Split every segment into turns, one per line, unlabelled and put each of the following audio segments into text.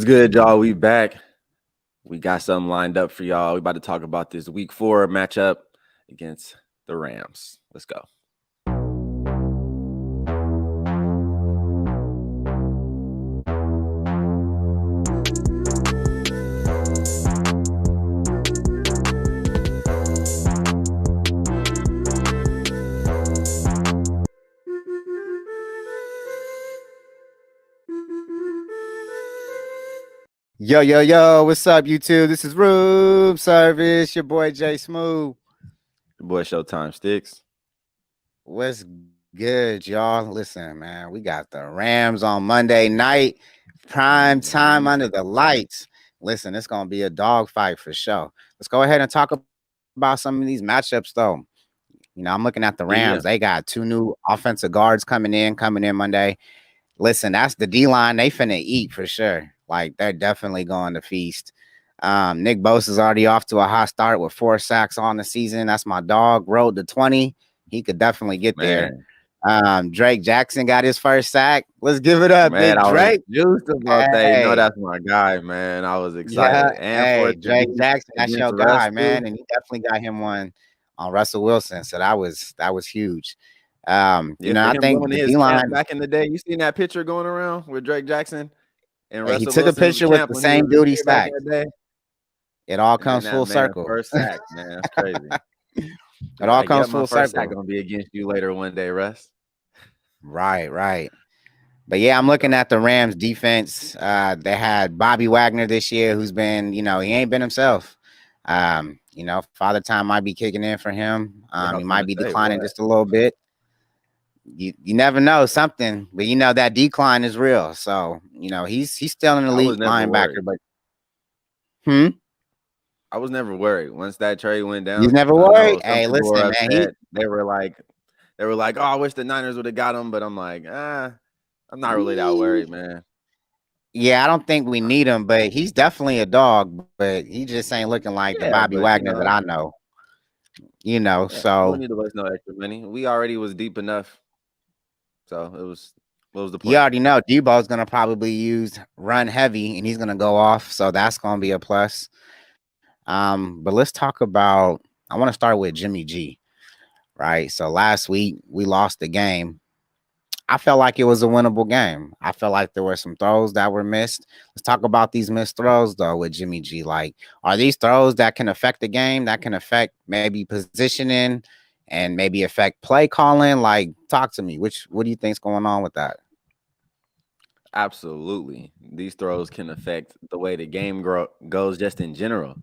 It's good, y'all. We back. We got something lined up for y'all. We about to talk about this week 4 matchup against the Rams. Let's go.
Yo, what's up, YouTube? This is Room Service, your boy Jay Smooth.
Your boy Showtime Sticks.
What's good, y'all? Listen, man, we got the Rams on Monday night, prime time under the lights. Listen, it's going to be a dogfight for sure. Let's go ahead and talk about some of these matchups, though. I'm looking at the Rams. They got 2 new offensive guards coming in Monday. Listen, that's the D-line. They finna eat for sure. Like, they're definitely going to feast. Nick Bosa's already off to a hot start with 4 sacks on the season. That's my dog. Road to 20. He could definitely get there. Drake Jackson got his first sack. Let's give it up,
man,
Big Drake.
I was juiced about that. You know, that's my guy, man. I was excited.
Yeah,
And
Drake Jackson, that's your guy,
Russ,
man. And he definitely got him one on Russell Wilson. So that was huge. I think the D-line
back in the day, you seen that picture going around with Drake Jackson and Russell
he took
Wilson's
a picture with the same dude he sacked. It all comes full circle.
First sack, man, that's crazy.
It all comes full circle.
Sack gonna be against you later one day, Russ.
Right. But yeah, I'm looking at the Rams defense. They had Bobby Wagner this year, who's been, he ain't been himself. Father time might be kicking in for him. He might be declining just a little bit. You never know something, but that decline is real. So he's still an elite linebacker. But
I was never worried once that trade went down.
You never worried. Hey, listen, man.
They were like, oh, I wish the Niners would have got him, but I'm like, I'm not really that worried, man.
Yeah, I don't think we need him, but he's definitely a dog. But he just ain't looking like the Bobby Wagner that I know. So
we need to waste no extra money. We already was deep enough. So it was. What was the point?
You already know Debo's gonna probably use run heavy, and he's gonna go off. So that's gonna be a plus. But let's talk about. I want to start with Jimmy G. Right. So last week we lost the game. I felt like it was a winnable game. I felt like there were some throws that were missed. Let's talk about these missed throws, though, with Jimmy G. Like, are these throws that can affect the game, that can affect maybe positioning and maybe affect play calling? Like, talk to me. What do you think's going on with that?
Absolutely. These throws can affect the way the game goes just in general.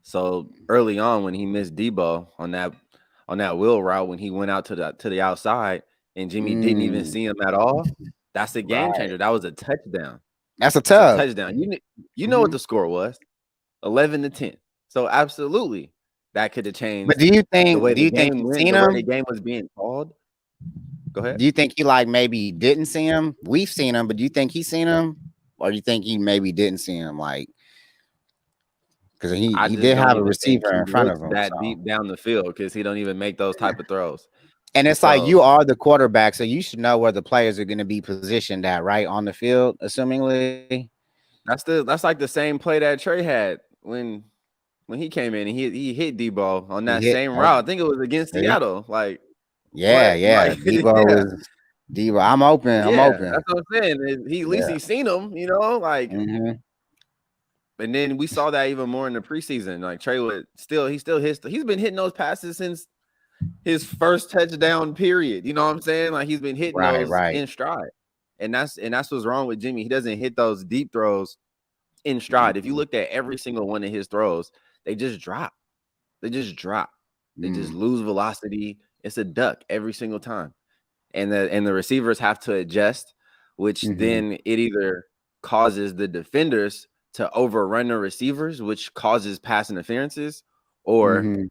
So early on when he missed Debo on that wheel route, when he went out to the outside and Jimmy didn't even see him at all, that's a game changer. That was a touchdown.
That's a
touchdown. You know what the score was? 11-10. So absolutely, that could have changed.
But do you think you've seen him?
The game was being called. Go ahead.
Do you think he maybe didn't see him? We've seen him, but do you think he's seen him, or do you think he maybe didn't see him? Like, because he did have a receiver in front of him
deep down the field, because he don't even make those type of throws.
And it's like you are the quarterback, so you should know where the players are going to be positioned at, right, on the field, assumingly.
That's like the same play that Trey had when he came in and he hit Debo on that same route. I think it was against Seattle. Like,
Debo was Debo. I'm open.
That's what I'm saying. At least he's seen him, like. And then we saw that even more in the preseason. Like Trey he's been hitting those passes since his first touchdown period. You know what I'm saying? Like he's been hitting those in stride. And that's what's wrong with Jimmy. He doesn't hit those deep throws in stride. If you looked at every single one of his throws, they just drop. They just lose velocity. It's a duck every single time. And the receivers have to adjust, which then it either causes the defenders to overrun the receivers, which causes pass interferences, or the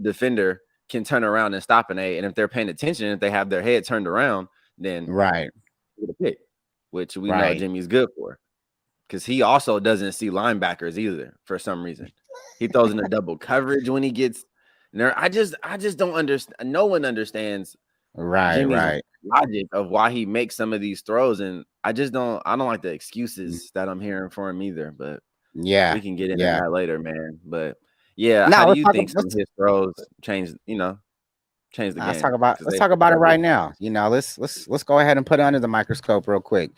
defender can turn around and stop an A. And if they're paying attention, if they have their head turned around, then get a pick, which we know Jimmy's good for, because he also doesn't see linebackers either for some reason. He throws in a double coverage when he gets there. I just don't understand. No one understands Jimmy's
Right.
logic of why he makes some of these throws, and I don't like the
Mm,
excuses that I'm hearing for him either. But
yeah,
we can get into
yeah.
that later, man. But yeah, how
Now
do
let's
you
talk.
think some of his throws change the
Let's
game?
talk about
Because
let's
they
talk
for
about it
sure
right
do.
now. Let's go ahead and put it under the microscope real quick.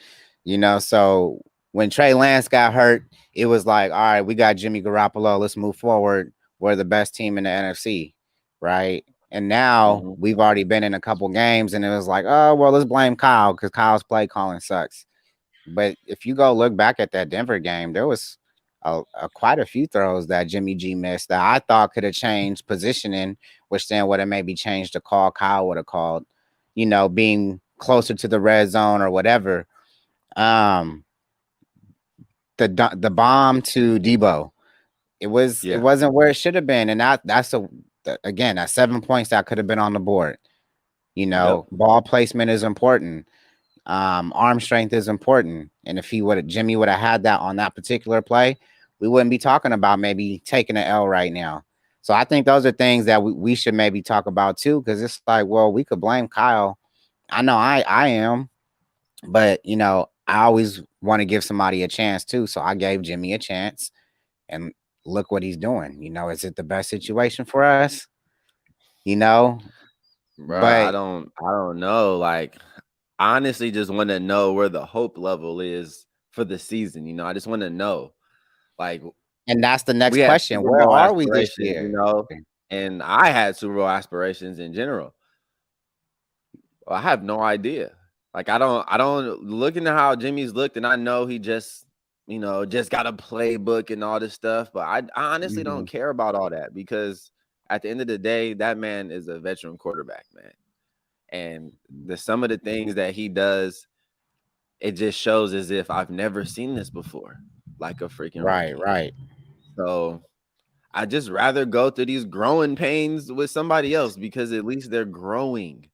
So when Trey Lance got hurt, it was like, all right, we got Jimmy Garoppolo. Let's move forward. We're the best team in the NFC, right? And now
Mhm.
we've already been in a couple games, and it was like, oh well, let's blame Kyle because Kyle's play calling sucks. But if you go look back at that Denver game, there was quite a few throws that Jimmy G missed that I thought could have changed positioning, which then would have maybe changed the call Kyle would have called, being closer to the red zone or whatever. Um, the bomb to Debo, it
Yeah.
wasn't where it should have been, and again, that's 7 points that could have been on the board.
Yep.
Ball placement is important. Arm strength is important. And if Jimmy would have had that on that particular play, we wouldn't be talking about maybe taking an L right now. So I think those are things that we should maybe talk about too, because it's like, well, we could blame Kyle. I know I am, but I always want to give somebody a chance too. So I gave Jimmy a chance, and look what he's doing. Is it the best situation for us? You know,
Bro,
but
I don't know. Like, I honestly just want to know where the hope level is for the season. I just want to know. Like,
and that's the next
we had
question.
Super
Where
Bowl
are we this
aspirations,
year?
and I had Super Bowl aspirations in general. Well, I have no idea. Like, I don't look into how Jimmy's looked, and I know he just got a playbook and all this stuff. But I honestly don't
Mhm.
care about all that because at the end of the day, that man is a veteran quarterback, man. And some of the things that he does, it just shows as if I've never seen this before, like a freaking
Right,
rookie.
right.
So I just rather go through these growing pains with somebody else because at least they're growing.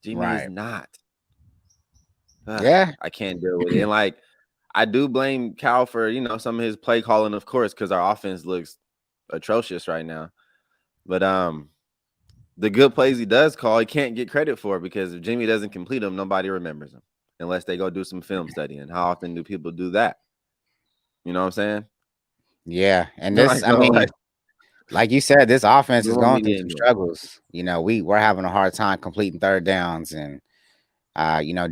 Jimmy is
Right.
not. Ugh,
Yeah.
I can't deal with it. And like I do blame Cal for, some of his play calling, of course, because our offense looks atrocious right now. But the good plays he does call, he can't get credit for because if Jimmy doesn't complete them, nobody remembers them unless they go do some film studying. How often do people do that? You know what I'm saying?
Yeah. And
Like,
I
so,
mean,
like,
like you said, this offense
we
is
won't
going
be
through
getting
some
to 'em.
struggles. We're having a hard time completing third downs and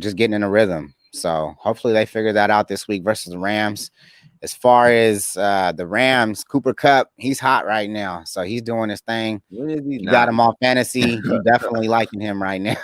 just getting in a rhythm. So hopefully they figure that out this week versus the Rams. As far as the Rams, Cooper Cup, he's hot right now. So he's doing his thing.
When is he
You got
not?
him on fantasy. You definitely liking him right now.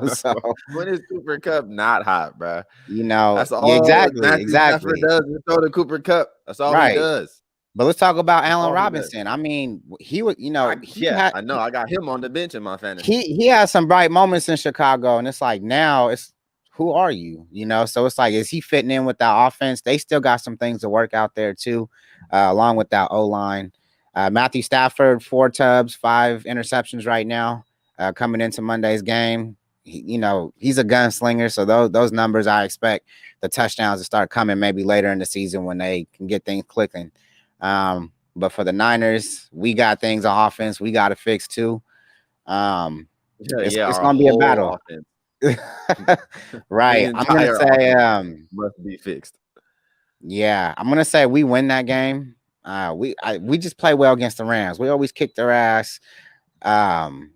So,
When is Cooper Cup not hot, bro? That's
yeah,
all
exactly.
Matthew Stafford
Exactly.
does is throw the Cooper Cup. That's all he
Right.
does.
But let's talk about
That's
Allen
all he does.
Robinson. I mean, he would,
Yeah, I know. I got him on the bench in my fantasy.
he had some bright moments in Chicago, and it's like now it's who are you? So it's like, is he fitting in with that offense? They still got some things to work out there too, along with that O line. Matthew Stafford, 4 tubs, 5 interceptions right now, coming into Monday's game. He's a gunslinger, so those numbers I expect the touchdowns to start coming maybe later in the season when they can get things clicking. But for the Niners, we got things on offense we got to fix too. Um,
Yeah,
it's
yeah,
it's
our
gonna be a
whole
battle.
offense, the
Right. I'm gonna
entire
say,
offense must be fixed.
yeah, I'm gonna say we win that game. We just play well against the Rams. We always kick their ass.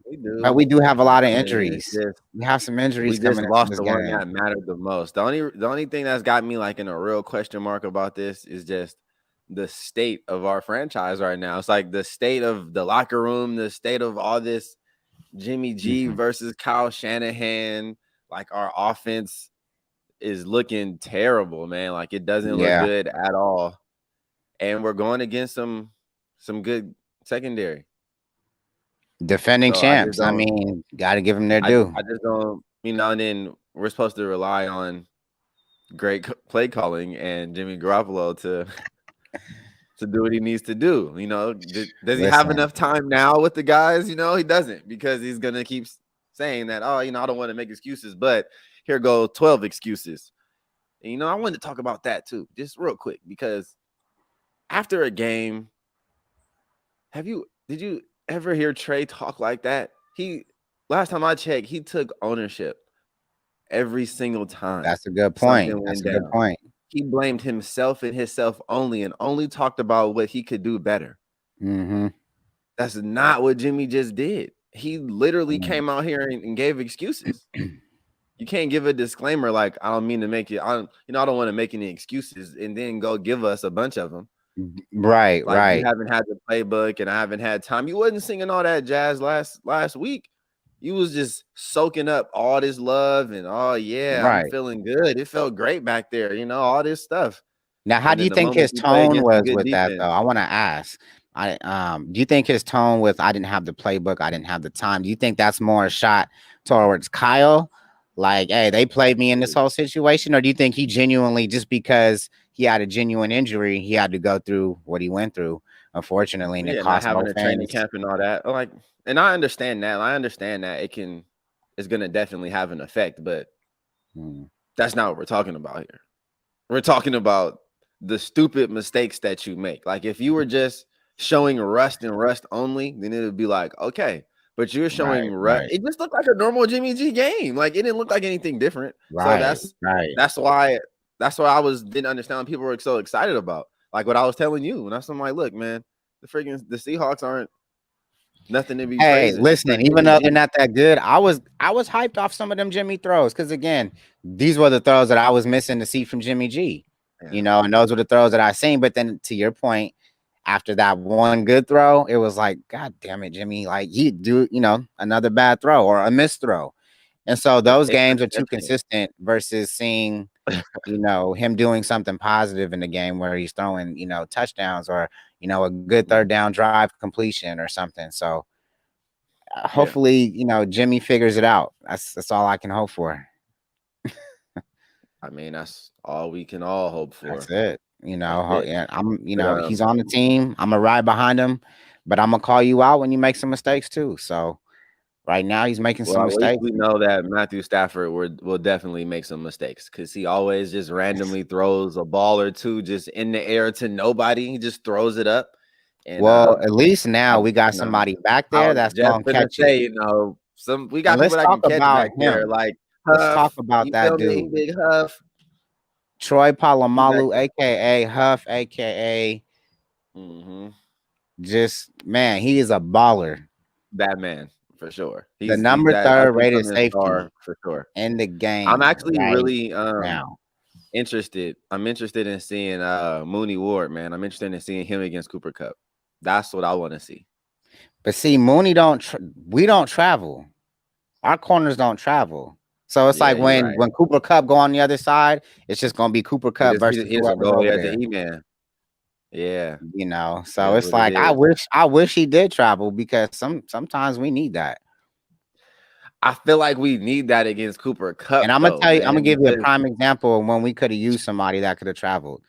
We
But
do,
we do have a lot of
and it's
injuries.
just
We have some
we
injuries
just
coming into
lost
this
the one
game.
that mattered the most. The only thing that's got me like in a real question mark about this is just the state of our franchise right now. It's like the state of the locker room, the state of all this Jimmy G
Mhm.
versus Kyle Shanahan. Like our offense is looking terrible, man. Like it doesn't look
Yeah,
good at all. And we're going against some good secondary.
defending
So I just
champs. I
don't
mean, got to give them their
I
due.
I just don't, and then we're supposed to rely on great play calling and Jimmy Garoppolo to do what he needs to do. Does he have
Listen,
enough time now with the guys? He doesn't because he's gonna keep saying that. Oh, I don't want to make excuses, but here go 12 excuses. And, I wanted to talk about that too, just real quick, because after a game, did you ever hear Trey talk like that? He, 'cause, like, he was talking about, oh, we got to fix this. We got to fix that. And I'm like, bro, what are you talking about? Like, he literally said, "Oh, we got to fix this. We got to fix that." And I'm like, bro, what are you talking about? He last time I checked, he took ownership every single time
That's a good point.
something
That's
went
a good
down.
point.
He blamed himself and himself only, and only talked about what he could do better.
Mm-hmm.
That's not what Jimmy just did. He literally came out here and gave excuses. You can't give a disclaimer like, I don't mean to make it, I don't want to make any excuses, and then go give us a bunch of them.
Right,
Like, you
right.
haven't had the playbook and I haven't had time. You wasn't singing all that jazz last week. You was just soaking up all this love and, oh yeah, I'm
Right.
feeling good. It felt great back there, all this stuff.
Now, how
And
do
then
you
the
think
moment
his
you play
tone
against a
was
good
with that though?
defense,
I want to ask. Do you think his tone with I didn't have the playbook, I didn't have the time? Do you think that's more a shot towards Kyle? Like, hey, they played me in this whole situation, or do you think he genuinely, just because he had a genuine injury, he had to go through what he went through, unfortunately, and it
yeah, not
cost
having
both
a training
fans?
camp and all that. Like, and I understand that. I understand that it's gonna definitely have an effect, but
Hmm.
that's not what we're talking about here. We're talking about the stupid mistakes that you make. Like, if you were just showing rust and rust only, then it would be like, okay. But you're showing
Right,
rust.
right,
It just looked like a normal Jimmy G game. Like, it didn't look like anything different. So
right, right.
that's why I didn't understand what people were so excited about. Like what I was telling you. And I'm like, look, man, the Seahawks aren't nothing to be
Hey,
praising for
listen, even
Jimmy
though they're
G.
not that good, I was hyped off some of them Jimmy throws, because again, these were the throws that I was missing to see from Jimmy G.
Yeah.
And those were the throws that I seen. But then, to your point, after that one good throw, it was like, God damn it, Jimmy! Like, he do another bad throw or a missed throw, and so
The
those games are too
interception.
consistent versus seeing him doing something positive in the game where he's throwing touchdowns, or a good third down drive completion or something. So
Yeah.
hopefully, Jimmy figures it out. That's all I can hope for.
I mean, that's all we can all hope
That's
for.
it.
That's it.
Yeah,
But
he's on the team. I'm gonna ride behind him, but I'm gonna call you out when you make some mistakes too. So right now he's making some
well, at least
mistakes.
we know that Matthew Stafford will definitely make some mistakes because he always just randomly throws a ball or two just in the air to nobody. He just throws it up. And
Well, at least
I,
now we got somebody back
I
there
was
that's
just
gonna
gonna
catch it.
say, we
And
got
let's
people that
talk
can catch
about
back there,
him.
like
Let's talk
Huff.
about
You
that
feel me,
dude,
Big Huff?
Troy
He back
Polamalu,
there.
aka Huff, aka
Hmm.
just man, he is a baller.
That man for sure.
The
He's
number
that
third
up and
rated
coming
safety
star for sure.
in the
I'm
game
actually
right
really
now.
interested. I'm interested in seeing Mooney Ward, man. I'm interested in seeing him against Cooper Cup. That's what I want to see.
But see, Mooney we don't travel. Our corners don't travel. So it's
Yeah,
like
you're
when
right.
Cooper Cup go on the other side, it's just gonna be Cooper
He
Cup
just he just,
versus
he just gonna
whoever's
go
over
as a
there.
He-Man. Yeah, it
So
is
it's
what it
like I
is.
wish he did travel, because sometimes we need that.
I feel like we need that against Cooper
And
Cup
I'm gonna
though,
tell you, I'm gonna
man,
give you a
because
prime example of when we could have used somebody that could have traveled.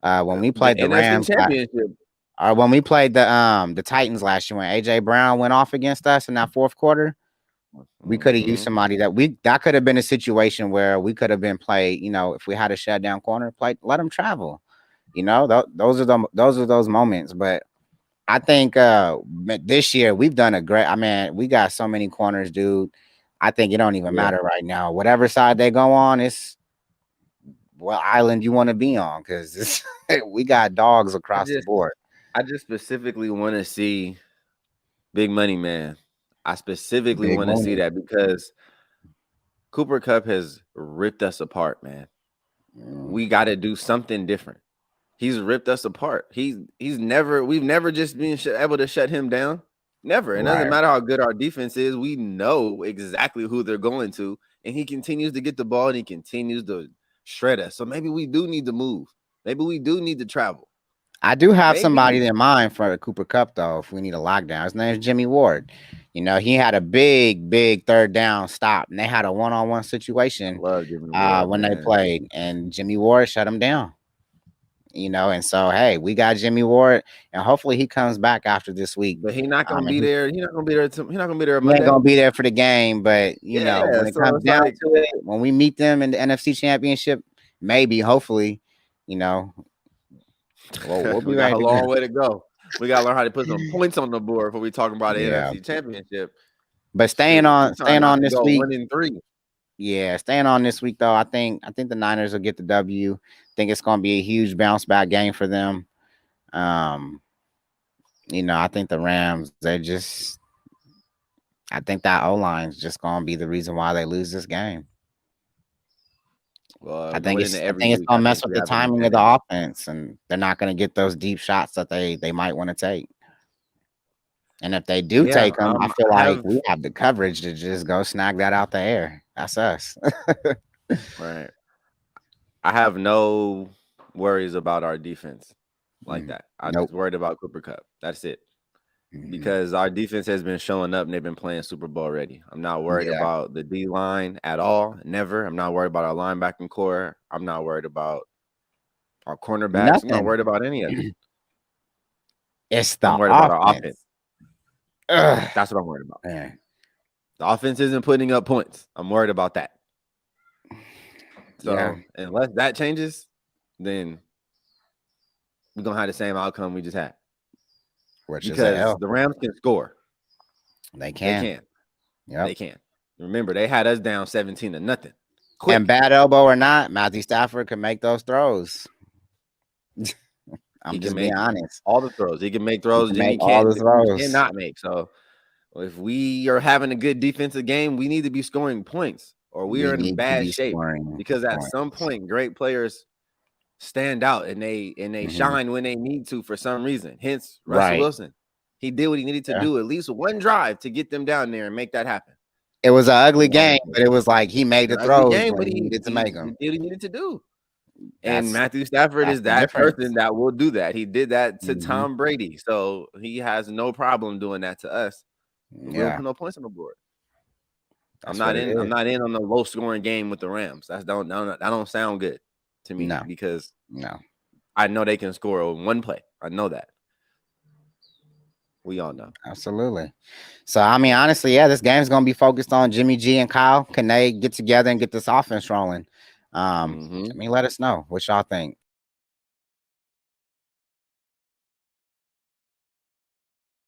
When we
the
played the
NFC
Rams,
Championship.
or when we played the Titans last year, when AJ Brown went off against us in that fourth quarter, we could have used
Mhm.
somebody that could have been a situation where we could have been played. If we had a shutdown corner, play, let them travel. Those are those moments. But I think this year we've done a great. I mean, we got so many corners, dude. I think it don't even
Yeah,
matter right now. Whatever side they go on, it's what island you want to be on, because we got dogs
I
across the
just
board.
I just specifically want to see Big Money Man. I specifically
Big
want to see
Mooney.
that because Cooper Cup has ripped us apart, man.
Mm,
We got to do something different. He's ripped us apart. We've never just been able to shut him down. Never. It doesn't
right.
matter how good our defense is. We know exactly who they're going to, and he continues to get the ball and he continues to shred us. So maybe we do need to move. Maybe we do need to travel.
I do have
Maybe.
somebody in mind for the Cooper Cup, though, if we need a lockdown. His name is Jimmy Ward. He had a big third down stop, and they had a one-on-one
I
situation
love Jimmy Ward,
when they
man.
played, and Jimmy Ward shut him down. And so, hey, we got Jimmy Ward, and hopefully he comes back after this week.
But he's not gonna
And
be there. He's not gonna be there. He's not gonna be there
he ain't
Monday.
gonna be there for the game, but
Yeah.
when it
So
comes
it's
down
like
to it, when we meet them in the NFC Championship, maybe, hopefully, you know, we'll be
we got
ready
a
to go.
long way to go. We gotta learn how to put some points on the board before we talking about the
Yeah.
NFC Championship.
But staying on this week.
1-3.
Yeah, staying on this week though. I think the Niners will get the W. I think it's going to be a huge bounce back game for them. I think the Rams, I think that O-line is just going to be the reason why they lose this game.
Well,
I think it's going to mess with the timing of the offense, and they're not going to get those deep shots that they might want to take. And if they do take them, I feel like we have the coverage to just go snag that out the air. That's us.
Right. I have no worries about our defense like that. I'm just worried about Cooper Kupp. That's it. Because our defense has been showing up and they've been playing Super Bowl ready. I'm not worried about the D line at all. Never. I'm not worried about our linebacking core. I'm not worried about our cornerbacks. I'm not worried about any of it.
I'm worried about our offense.
That's what I'm worried about. Man. The offense isn't putting up points. I'm worried about that. So unless that changes, then we're going to have the same outcome we just had. Because the Rams can score.
They can.
Yeah, they can. Remember, they had us down 17-0.
Quick. And bad elbow or not, Matthew Stafford can make those throws. I'm just being honest.
All the throws. He can make throws. Jimmy cannot make. So if we are having a good defensive game, we need to be scoring points or we are in bad shape. Because at some point, great players stand out and they shine when they need to for some reason. Hence, Russell Wilson. He did what he needed to do, at least one drive to get them down there and make that happen.
It was an ugly game, but it was like he made the throws when he needed to make them.
He did what he needed to do. And Matthew Stafford is that person that will do that. He did that to Tom Brady. So he has no problem doing that to us. We don't put no points on the board. I'm not in on the low scoring game with the Rams. That don't sound good to me because I know they can score on one play. I know that. We all know.
Absolutely. So, I mean, honestly, this game's going to be focused on Jimmy G and Kyle. Can they get together and get this offense rolling? I mean, let us know what y'all think.